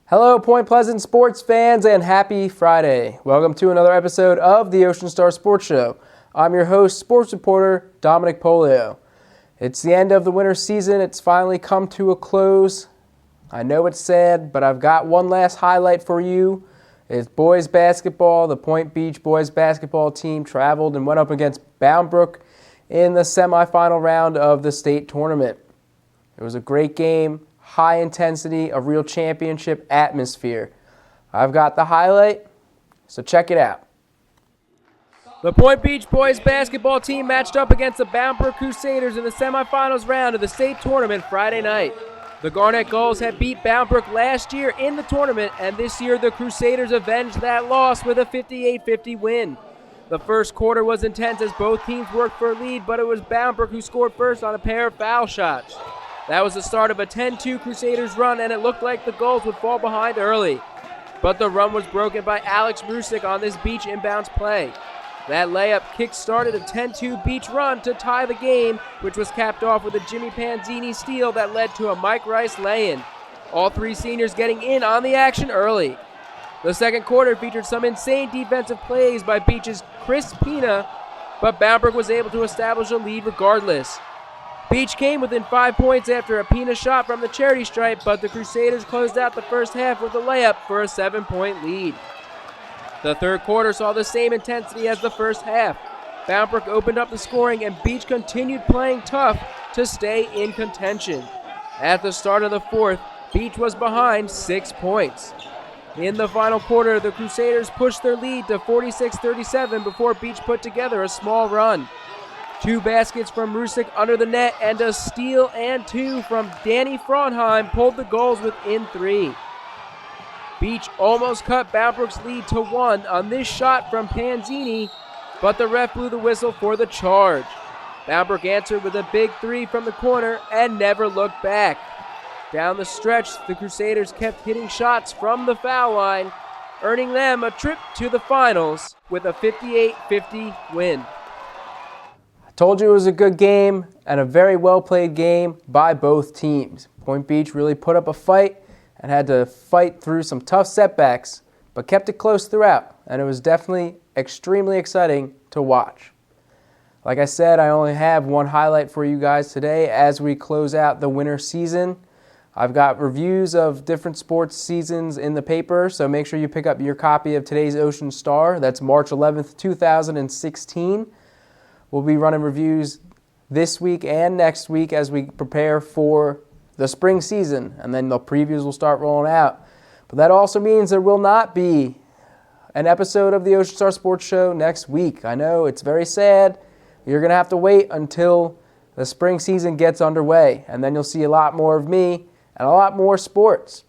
Hello, Point Pleasant sports fans, and happy Friday. Welcome to another episode of the Ocean Star Sports Show. I'm your host, sports reporter Dominic Polio. It's the end of the winter season. It's finally come to a close. I know it's sad, but I've got one last highlight for you. It's boys basketball. The Point Beach boys basketball team traveled and went up against Bound Brook in the semifinal round of the state tournament. It was a great game. High intensity, a real championship atmosphere. I've got the highlight, so check it out. The Point Beach boys basketball team matched up against the Bound Brook Crusaders in the semifinals round of the state tournament Friday night. The Garnet Gulls had beat Bound Brook last year in the tournament, and this year the Crusaders avenged that loss with a 58-50 win. The first quarter was intense as both teams worked for a lead, but it was Bound Brook who scored first on a pair of foul shots. That was the start of a 10-2 Crusaders run, and it looked like the Gulls would fall behind early. But the run was broken by Alex Rusick on this Beach inbounds play. That layup kick-started a 10-2 Beach run to tie the game, which was capped off with a Jimmy Panzini steal that led to a Mike Rice lay-in. All three seniors getting in on the action early. The second quarter featured some insane defensive plays by Beach's Chris Pina, but Bound Brook was able to establish a lead regardless. Beach came within 5 points after a Pina shot from the charity stripe, but the Crusaders closed out the first half with a layup for a 7-point lead. The third quarter saw the same intensity as the first half. Bound Brook opened up the scoring, and Beach continued playing tough to stay in contention. At the start of the fourth, Beach was behind 6 points. In the final quarter, the Crusaders pushed their lead to 46-37 before Beach put together a small run. 2 baskets from Rusick under the net and a steal and 2 from Danny Fraunheim pulled the Gulls within 3. Beach almost cut Bound Brook's lead to 1 on this shot from Panzini, but the ref blew the whistle for the charge. Bound Brook answered with a big 3 from the corner and never looked back. Down the stretch, the Crusaders kept hitting shots from the foul line, earning them a trip to the finals with a 58-50 win. Told you it was a good game and a very well-played game by both teams. Point Beach really put up a fight and had to fight through some tough setbacks, but kept it close throughout, and it was definitely extremely exciting to watch. Like I said, I only have one highlight for you guys today as we close out the winter season. I've got reviews of different sports seasons in the paper, so make sure you pick up your copy of today's Ocean Star. That's March 11th, 2016. We'll be running reviews this week and next week as we prepare for the spring season, and then the previews will start rolling out. But that also means there will not be an episode of the Ocean Star Sports Show next week. I know it's very sad. You're going to have to wait until the spring season gets underway, and then you'll see a lot more of me and a lot more sports.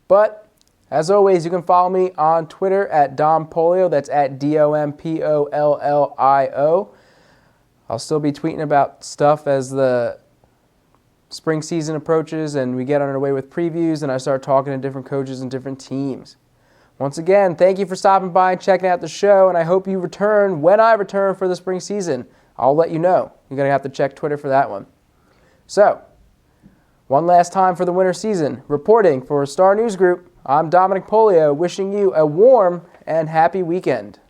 But as always, you can follow me on Twitter at Dom Polio. That's at DOMPOLLIO. I'll still be tweeting about stuff as the spring season approaches and we get underway with previews and I start talking to different coaches and different teams. Once again, thank you for stopping by and checking out the show, and I hope you return when I return for the spring season. I'll let you know. You're going to have to check Twitter for that one. So, one last time for the winter season. Reporting for Star News Group, I'm Dominic Polio, wishing you a warm and happy weekend.